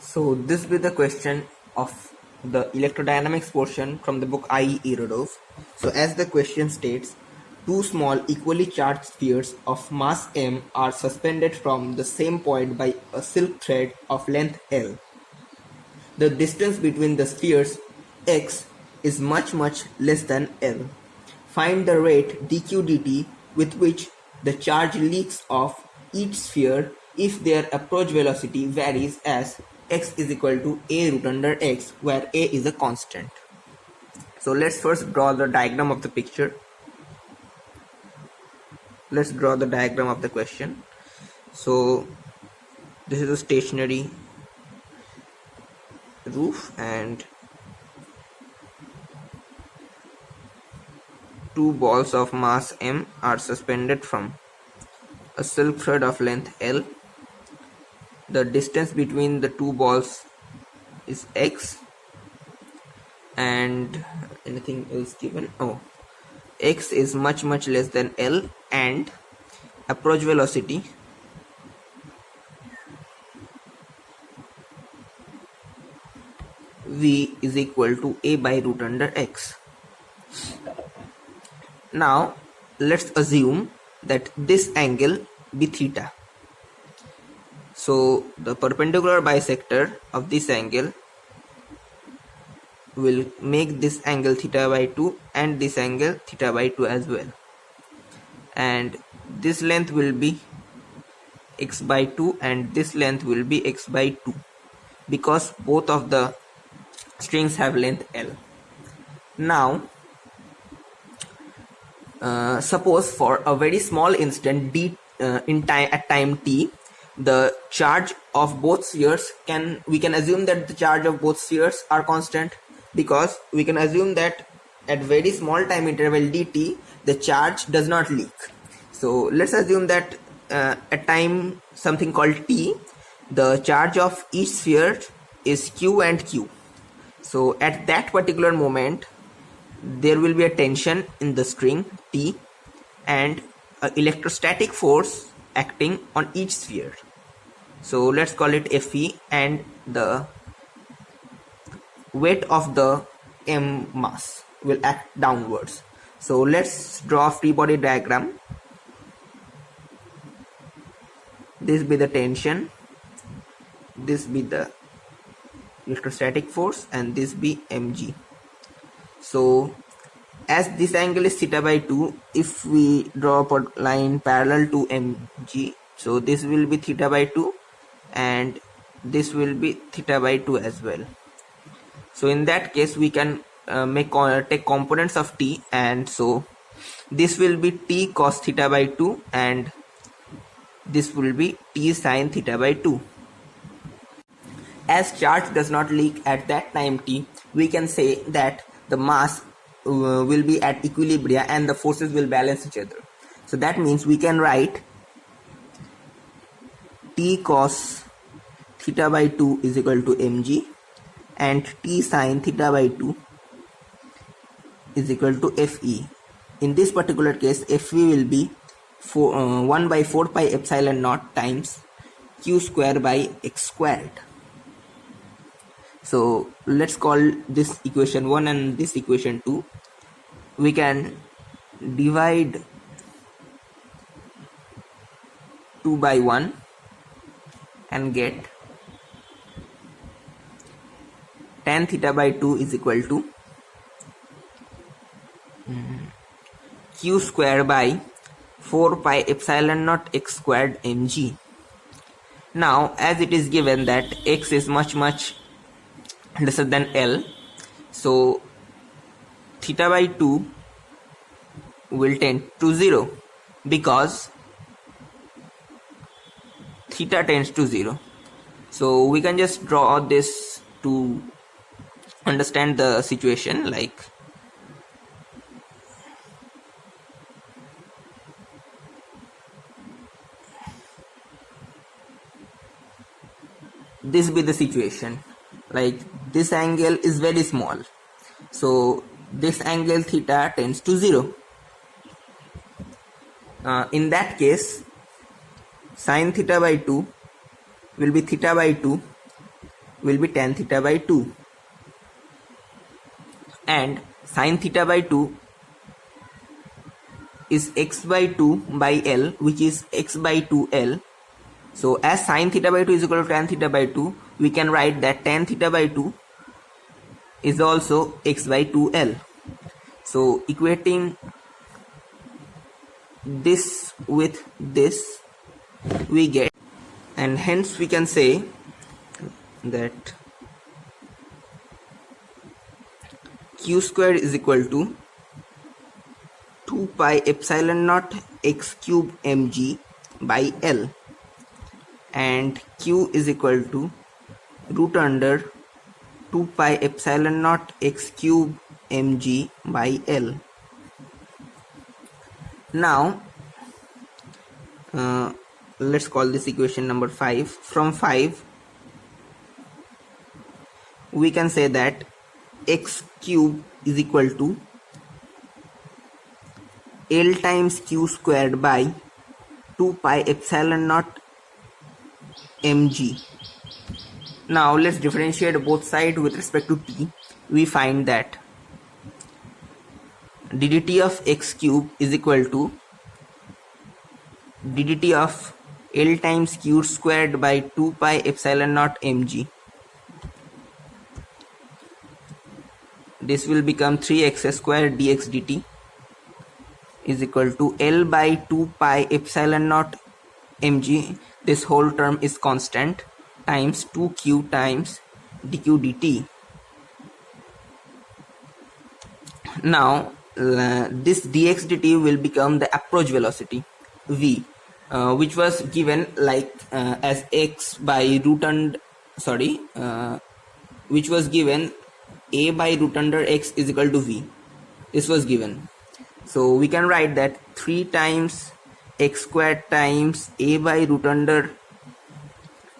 So this will be the question of the electrodynamics portion from the book I. E. Rudolph. So as the question states, two small equally charged spheres of mass m are suspended from the same point by a silk thread of length L. The distance between the spheres x is much less than L. Find the rate dq dt with which the charge leaks off each sphere if their approach velocity varies as x is equal to a root under x, where a is a constant. So let's first draw the diagram of the picture. Let's draw the diagram of the question. So this is a stationary roof and two balls of mass m are suspended from a silk thread of length L. The distance between the two balls is x, and anything else given? Oh, x is much less than L, and approach velocity v is equal to a by root under x. Now let's assume that this angle be theta. So the perpendicular bisector of this angle will make this angle theta by 2 and this angle theta by 2 as well, and this length will be x by 2 and this length will be x by 2 because both of the strings have length L. Now suppose for a very small instant d at time t, the charge of both spheres we can assume that the charge of both spheres are constant, because we can assume that at very small time interval dt the charge does not leak. So let's assume that at time something called t, the charge of each sphere is q and q. So at that particular moment there will be a tension in the string T and an electrostatic force acting on each sphere. So let's call it Fe, and the weight of the m mass will act downwards. So let's draw a free body diagram. This be the tension, this be the electrostatic force, and this be mg. So as this angle is theta by 2, if we draw a line parallel to mg, so this will be theta by 2 and this will be theta by 2 as well. So in that case we can take components of t, and so this will be t cos theta by 2 and this will be t sin theta by 2. As charge does not leak at that time t, we can say that the mass will be at equilibria and the forces will balance each other. So that means we can write t cos theta by 2 is equal to mg and t sin theta by 2 is equal to Fe. In this particular case, Fe will be 1 by 4 pi epsilon naught times q square by x squared. So let's call this equation 1 and this equation 2. We can divide 2 by 1 and get tan theta by 2 is equal to q square by 4 pi epsilon naught x squared mg. Now as it is given that x is much lesser than L, so theta by 2 will tend to 0 because theta tends to 0. So we can just draw this to understand the situation, like this be the situation. Like this angle is very small, so this angle theta tends to 0. In that case sin theta by 2 will be theta by 2 will be tan theta by 2, and sin theta by 2 is x by 2 by L, which is x by 2L. So as sin theta by 2 is equal to tan theta by 2, we can write that tan theta by 2 is also x by 2L. So equating this with this, we get, and hence we can say that q square is equal to 2 pi epsilon naught x cube mg by L, and q is equal to root under 2 pi epsilon naught x cube mg by L. Now let's call this equation number 5. From 5 we can say that x cube is equal to L times q squared by 2 pi epsilon naught mg. Now let's differentiate both sides with respect to t. We find that ddt of x cube is equal to ddt of L times q squared by 2 pi epsilon naught mg. This will become 3x square dx dt is equal to L by 2 pi epsilon naught mg, this whole term is constant, times 2q times dq dt. Now this dx dt will become the approach velocity v, which was given like as x by root under which was given a by root under x is equal to v. This was given, so we can write that 3 times x squared times a by root under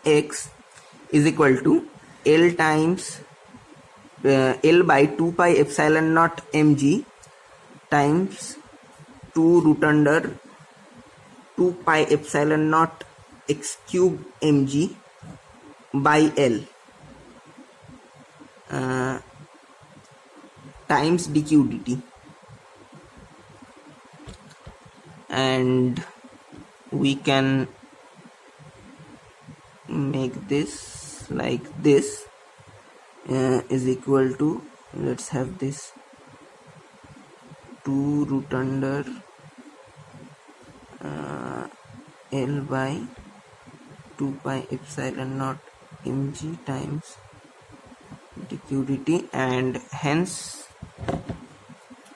x is equal to L times L by 2 pi epsilon naught mg times 2 root under 2 pi epsilon naught x cube mg by L times dq dt. And we can make this like this is equal to, let's have this 2 root under L by 2 pi epsilon naught mg times dq dt, and hence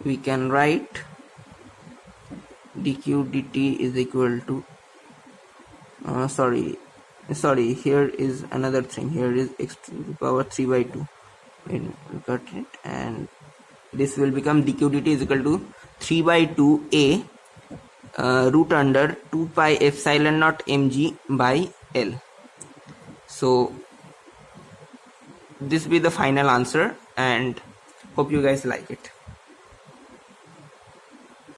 we can write dq dt is equal to sorry, here is another thing, here is x to the power 3 by 2, we got it, and this will become dq dt is equal to 3 by 2 a root under 2 pi epsilon naught mg by L. So this will be the final answer, and hope you guys like it.